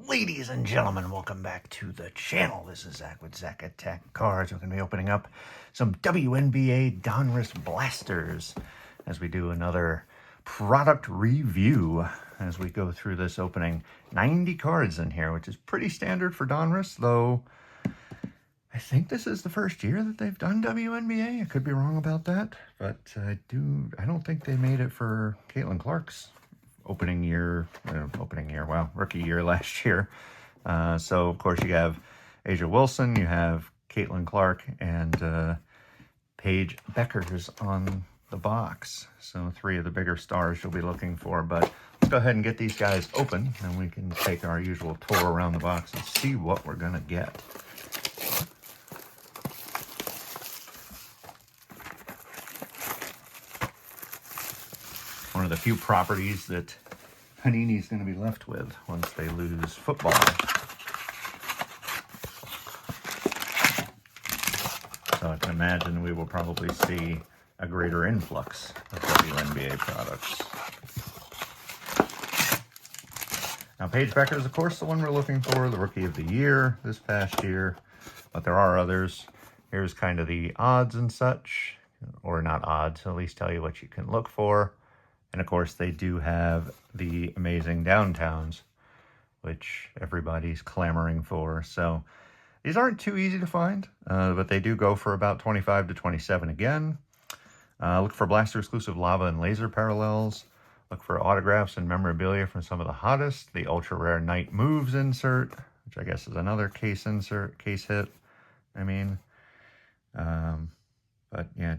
Ladies and gentlemen, welcome back to the channel. This is Zach with Zach Attack Cards. We're going to be opening up some WNBA Donruss Blasters as we do another product review as we go through this opening. 90 cards in here, which is pretty standard for Donruss, though I think this is the first year that they've done WNBA. I could be wrong about that, but I don't think they made it for Caitlin Clark's rookie year last year. So, of course, you have Asia Wilson, you have Caitlin Clark, and Paige Beckers on the box. So, three of the bigger stars you'll be looking for. But let's go ahead and get these guys open, and we can take our usual tour around the box and see what we're going to get. One of the few properties that Panini's going to be left with once they lose football. So I can imagine we will probably see a greater influx of WNBA products. Now, Paige Becker is, of course, the one we're looking for, the Rookie of the Year this past year, but there are others. Here's kind of the odds and such, or not odds, at least tell you what you can look for. And of course, they do have the amazing downtowns, which everybody's clamoring for. So these aren't too easy to find, but they do go for about 25 to 27 again. Look for Blaster exclusive lava and laser parallels. Look for autographs and memorabilia from some of the hottest. The ultra rare Night Moves insert, which I guess is another case hit. But yeah,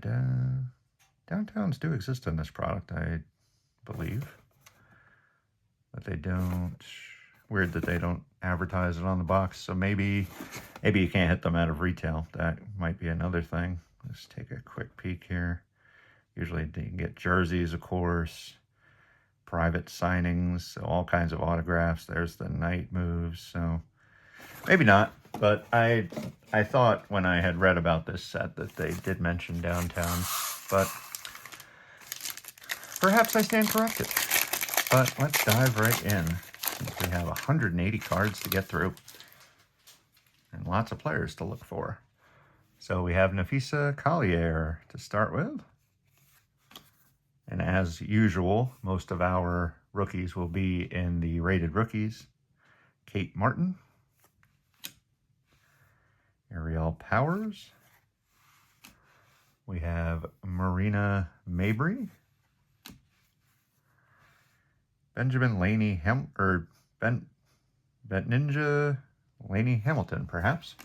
downtowns do exist in this product, I believe, but they don't. Weird that they don't advertise it on the box. So maybe you can't hit them out of retail. That might be another thing. Let's take a quick peek here. Usually you can get jerseys, of course, private signings, so all kinds of autographs. There's the Night Moves. So maybe not, but I thought when I had read about this set that they did mention downtown, but perhaps I stand corrected. But let's dive right in. We have 180 cards to get through and lots of players to look for. So we have Napheesa Collier to start with. And as usual, most of our rookies will be in the rated rookies. Kate Martin, Ariel Powers. We have Marina Mabry. Benjamin Laney Ninja Laney Hamilton, perhaps.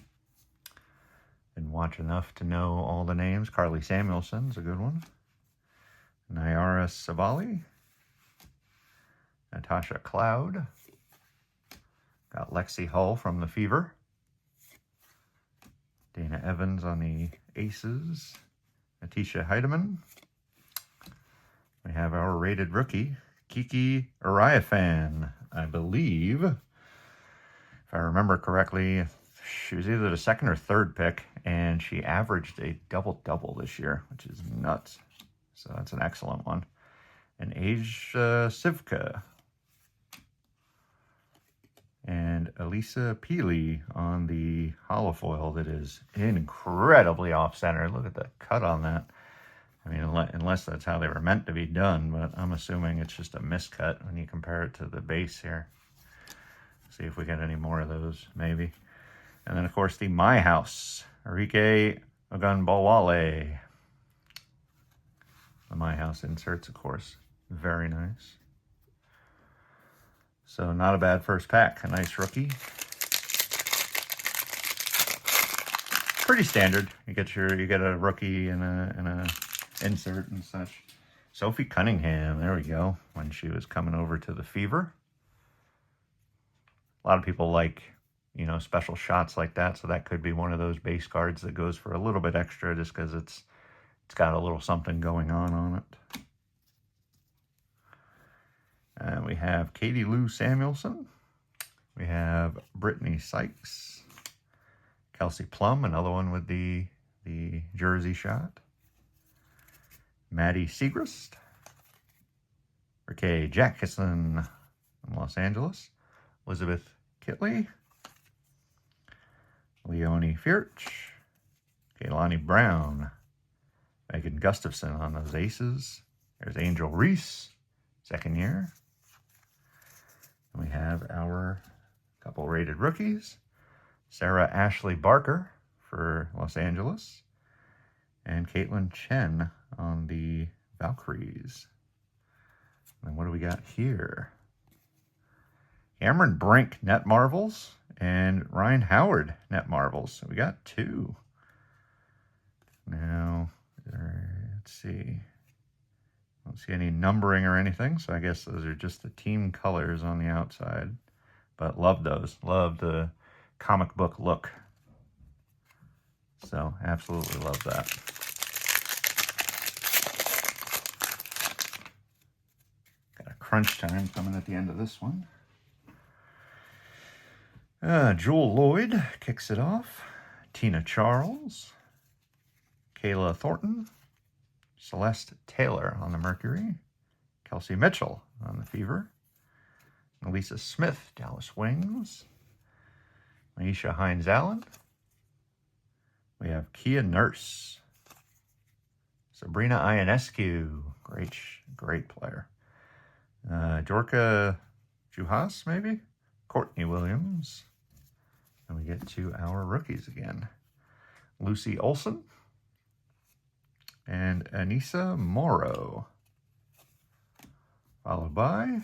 Didn't watch enough to know all the names. Carly Samuelson's a good one. Nyara Savali. Natasha Cloud. Got Lexi Hull from the Fever. Dana Evans on the Aces. Natisha Heidemann. We have our rated rookie, Kiki Ariafan, I believe. If I remember correctly, she was either the second or third pick, and she averaged a double-double this year, which is nuts. So that's an excellent one. And Asia Sivka. And Elisa Peely on the holofoil that is incredibly off-center. Look at the cut on that. I mean, unless that's how they were meant to be done, but I'm assuming it's just a miscut when you compare it to the base here. See if we get any more of those, maybe. And then, of course, the My House, Arike Ogunbowale. The My House inserts, of course. Very nice. So not a bad first pack. A nice rookie. Pretty standard. You get a rookie and a insert and such. Sophie Cunningham, there we go, when she was coming over to the Fever. A lot of people like, special shots like that, so that could be one of those base cards that goes for a little bit extra just because it's got a little something going on it. And we have Katie Lou Samuelson. We have Brittany Sykes. Kelsey Plum, another one with the jersey shot. Maddie Segrist. Raquel Jackson from Los Angeles. Elizabeth Kitley, Leonie Fierch, Kaylani Brown, Megan Gustafson on those aces. There's Angel Reese, second year. And we have our couple rated rookies. Sarah Ashley Barker for Los Angeles. And Caitlin Chen on the Valkyries. And what do we got here? Cameron Brink, Net Marvels, and Ryan Howard, Net Marvels. So we got two. Now, let's see. I don't see any numbering or anything, so I guess those are just the team colors on the outside. But love those. Love the comic book look. So, absolutely love that. Got a crunch time coming at the end of this one. Jewel Lloyd kicks it off. Tina Charles. Kayla Thornton. Celeste Taylor on the Mercury. Kelsey Mitchell on the Fever. Elisa Smith, Dallas Wings. Maisha Hines-Allen. We have Kia Nurse. Sabrina Ionescu, great player. Jorka Juhas, maybe? Courtney Williams. And we get to our rookies again. Lucy Olson. And Anissa Morrow. Followed by...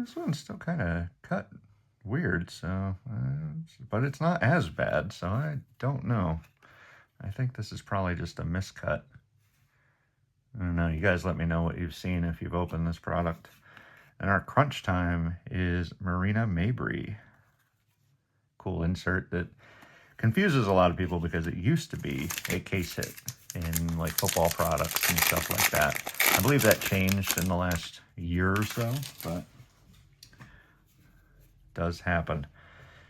this one's still kind of cut weird, so... but it's not as bad, so I don't know. I think this is probably just a miscut. I don't know. You guys let me know what you've seen if you've opened this product. And our crunch time is Marina Mabry. Cool insert that confuses a lot of people because it used to be a case hit in like football products and stuff like that. I believe that changed in the last year or so, but it does happen.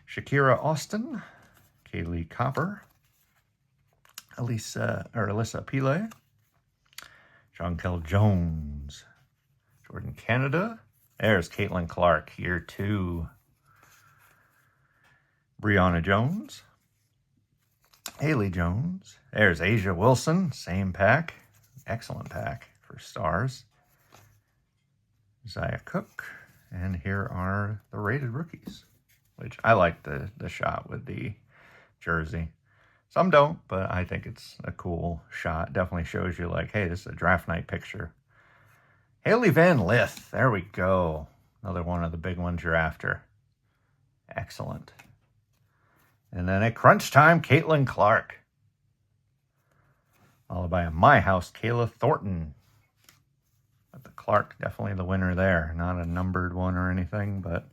Shakira Austin, Kaylee Copper, Alyssa Pile, Jonquel Jones, Jordan Canada. There's Caitlin Clark, year 2. Brianna Jones, Haley Jones. There's Asia Wilson, same pack. Excellent pack for stars. Zaya Cook. And here are the rated rookies, which I like the shot with the jersey. Some don't, but I think it's a cool shot. Definitely shows you like, hey, this is a draft night picture. Haley Van Lith. There we go. Another one of the big ones you're after. Excellent. And then at crunch time, Caitlin Clark. Followed by a My House, Kayla Thornton. But the Clark, definitely the winner there. Not a numbered one or anything, but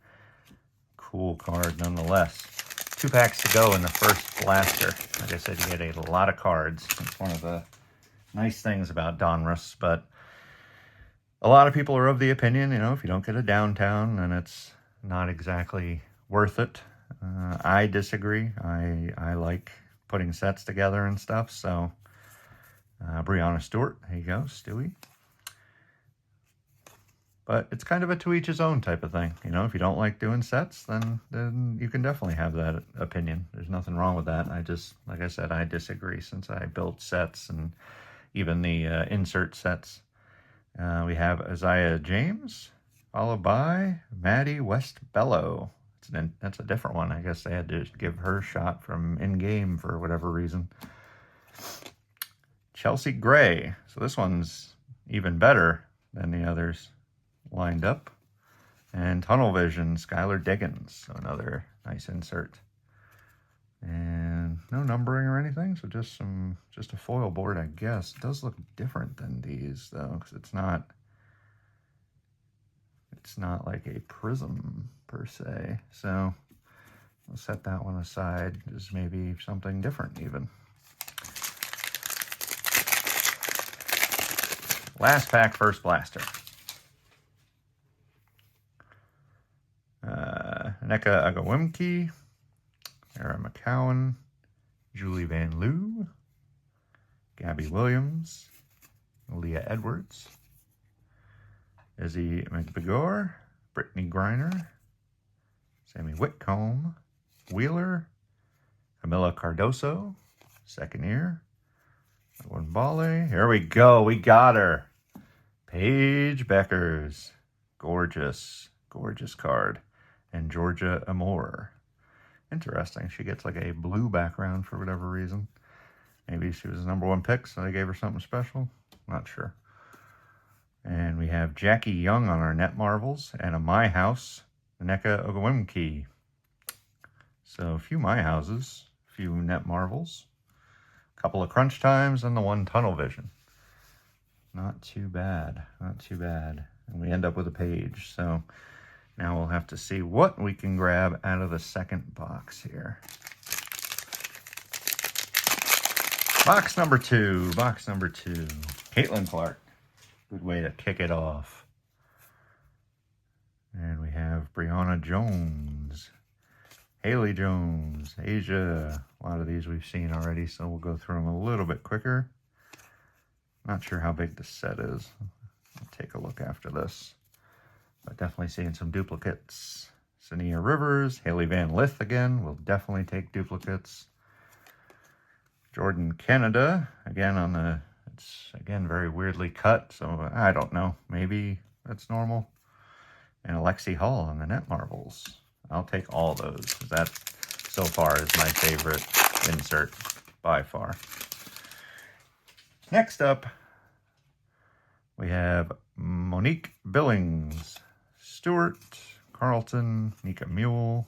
cool card nonetheless. 2 packs to go in the first blaster. Like I said, you get a lot of cards. It's one of the nice things about Donruss, but a lot of people are of the opinion, if you don't get a downtown, then it's not exactly worth it. I disagree. I like putting sets together and stuff, so Brianna Stewart, there you go, Stewie. But it's kind of a to each his own type of thing. If you don't like doing sets, then you can definitely have that opinion. There's nothing wrong with that. I just, like I said, I disagree since I build sets and even the insert sets. We have Isaiah James, followed by Maddie West-Bello. That's a different one. I guess they had to give her a shot from in-game for whatever reason. Chelsea Gray. So this one's even better than the others lined up. And Tunnel Vision, Skylar Diggins. So another nice insert. And no numbering or anything, so just a foil board, I guess. It does look different than these, though, because it's not like a prism, per se. So we'll set that one aside. Just maybe something different, even. Last pack, first blaster. Nneka Agawimke, Sarah McCowan, Julie Van Loo, Gabby Williams, Leah Edwards, Izzy McBegor, Brittany Griner, Sammy Whitcomb, Wheeler, Camila Cardoso, second year. Bale. Here we go. We got her. Paige Beckers. Gorgeous. Gorgeous card. And Georgia Amore. Interesting. She gets like a blue background for whatever reason. Maybe she was the #1 pick, so they gave her something special. Not sure. And we have Jackie Young on our Net Marvels and a My House, Nneka Ogwumke. So a few My Houses, a few Net Marvels, a couple of Crunch Times, and the 1 Tunnel Vision. Not too bad. Not too bad. And we end up with a page. So now we'll have to see what we can grab out of the second box here. Box number 2. Box number 2. Caitlin Clark. Good way to kick it off. And we have Brianna Jones. Haley Jones. Asia. A lot of these we've seen already, so we'll go through them a little bit quicker. Not sure how big the set is. I'll take a look after this. But definitely seeing some duplicates. Sania Rivers. Haley Van Lith again. We'll definitely take duplicates. Jordan Canada. Again on the... It's, again, very weirdly cut, so I don't know. Maybe that's normal. And Alexi Hall on the Net Marvels. I'll take all those, because that, so far, is my favorite insert by far. Next up, we have Monique Billings, Stewart, Carlton, Nika Mule,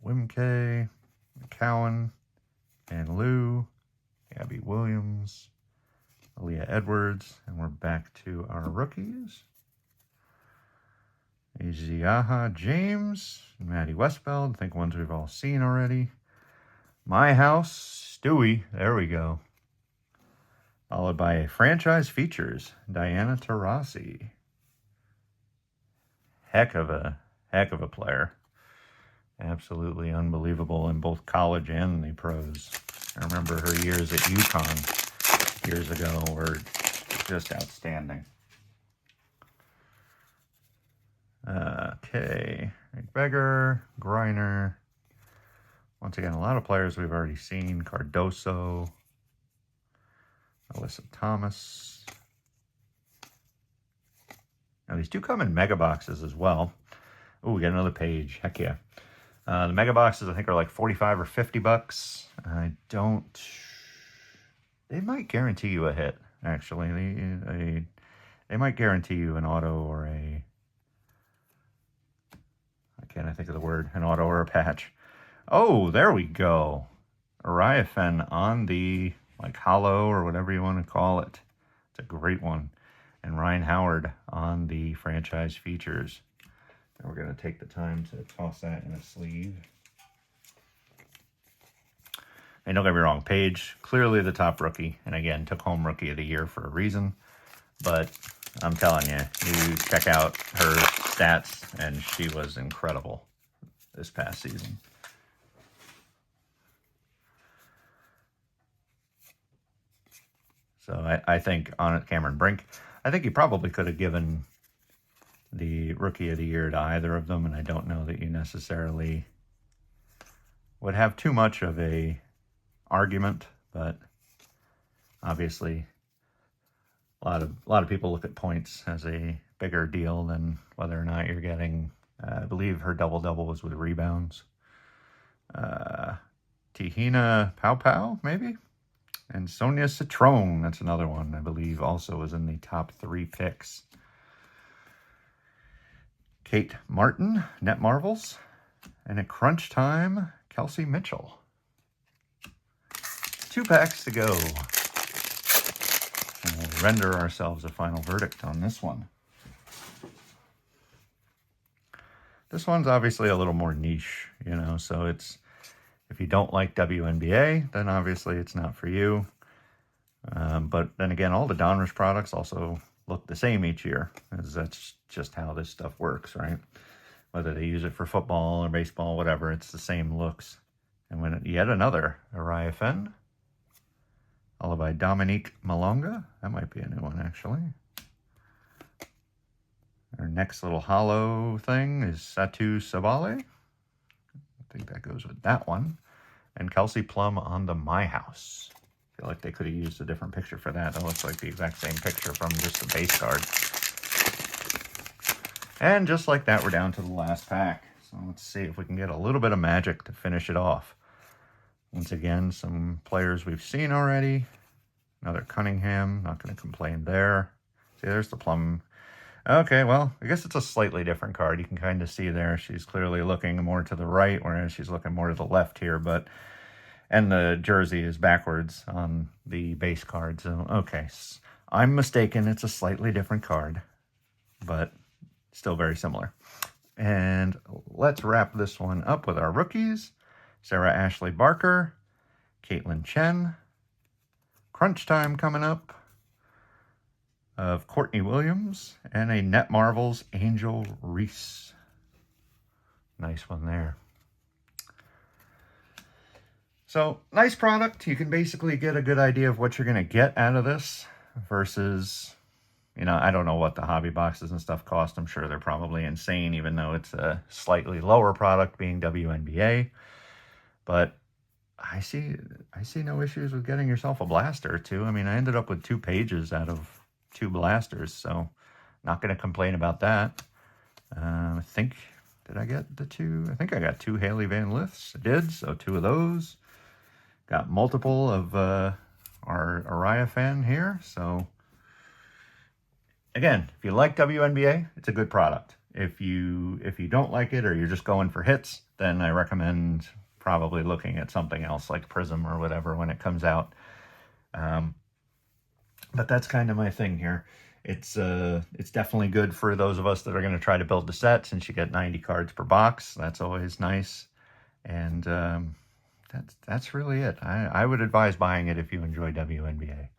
Wimke, McCowan, and Lou. Abby Williams, Aaliyah Edwards, and we're back to our rookies. Aziaha James, Maddie Westbeld, I think ones we've all seen already. My House, Stewie, there we go. Followed by Franchise Features, Diana Taurasi. Heck of a player. Absolutely unbelievable in both college and the pros. I remember her years at UConn years ago were just outstanding. Okay, McBeggar, Griner. Once again, a lot of players we've already seen. Cardoso, Alyssa Thomas. Now these do come in mega boxes as well. Oh, we got another page. Heck yeah. The mega boxes, I think, are like 45 or 50 bucks. They might guarantee you a hit, actually. They might guarantee you an auto or I can't think of the word, an auto or a patch. Oh, there we go. Ariafen on the, like, hollow or whatever you want to call it. It's a great one. And Ryan Howard on the Franchise Features. And we're going to take the time to toss that in a sleeve. And don't get me wrong, Paige, clearly the top rookie. And again, took home Rookie of the Year for a reason. But I'm telling you, you check out her stats, and she was incredible this past season. So I think on it, Cameron Brink, I think you probably could have given the Rookie of the Year to either of them, and I don't know that you necessarily would have too much of a argument, but obviously a lot of people look at points as a bigger deal than whether or not you're getting, I believe her double-double was with rebounds. Tihina Pau, maybe? And Sonia Citron, that's another one, I believe also was in the top 3 picks. Kate Martin, Net Marvels, and at Crunch Time, Kelsey Mitchell. 2 packs to go. And we'll render ourselves a final verdict on this one. This one's obviously a little more niche, you know, so it's, if you don't like WNBA, then obviously it's not for you. But then again, all the Donruss products also look the same each year, as that's just how this stuff works, right? Whether they use it for football or baseball, whatever, it's the same looks. And when yet another Ariafen, followed by Dominique Malonga. That might be a new one, actually. Our next little hollow thing is Satu Sabale. I think that goes with that one. And Kelsey Plum on the My House. I feel like they could have used a different picture for that. That looks like the exact same picture from just the base card. And just like that, we're down to the last pack. So let's see if we can get a little bit of magic to finish it off. Once again, some players we've seen already. Another Cunningham, not going to complain there. See, there's the Plum. Okay, well, I guess it's a slightly different card. You can kind of see there she's clearly looking more to the right, whereas she's looking more to the left here. But and the jersey is backwards on the base card. So, okay, I'm mistaken. It's a slightly different card, but still very similar. And let's wrap this one up with our rookies. Sarah Ashley Barker, Caitlin Chen, Crunch Time coming up of Courtney Williams, and a Net Marvels Angel Reese. Nice one there. So, nice product. You can basically get a good idea of what you're going to get out of this versus, you know, I don't know what the hobby boxes and stuff cost. I'm sure they're probably insane, even though it's a slightly lower product being WNBA. But I see no issues with getting yourself a blaster, too. I mean, I ended up with 2 pages out of 2 blasters, so not going to complain about that. I think, did I get the 2? I think I got 2 Haley Van Liths. I did, so 2 of those. Got multiple of our Araya fan here. So again, if you like WNBA, it's a good product. If you don't like it or you're just going for hits, then I recommend probably looking at something else like Prism or whatever when it comes out. But that's kind of my thing here. It's definitely good for those of us that are going to try to build the set, since you get 90 cards per box. That's always nice. And that's really it. I would advise buying it if you enjoy WNBA.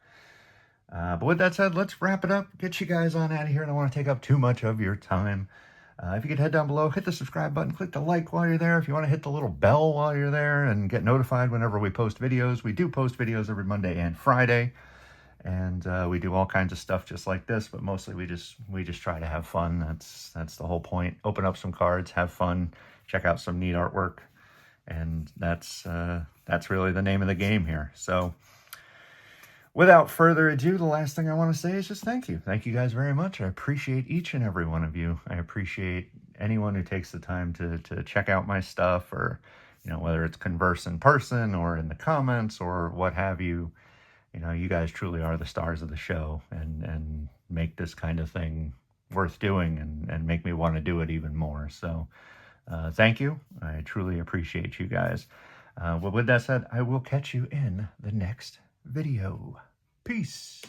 But with that said, let's wrap it up. Get you guys on out of here. I don't want to take up too much of your time. If you could head down below, hit the subscribe button, click the like while you're there. If you want to hit the little bell while you're there and get notified whenever we post videos. We do post videos every Monday and Friday. And we do all kinds of stuff just like this, but mostly we just try to have fun. That's the whole point. Open up some cards, have fun, check out some neat artwork. And that's really the name of the game here. So without further ado, the last thing I want to say is just thank you. Thank you guys very much. I appreciate each and every one of you. I appreciate anyone who takes the time to check out my stuff, or, you know, whether it's converse in person or in the comments or what have you. You know, you guys truly are the stars of the show and make this kind of thing worth doing and make me want to do it even more. So thank you. I truly appreciate you guys. Well, with that said, I will catch you in the next video. Peace.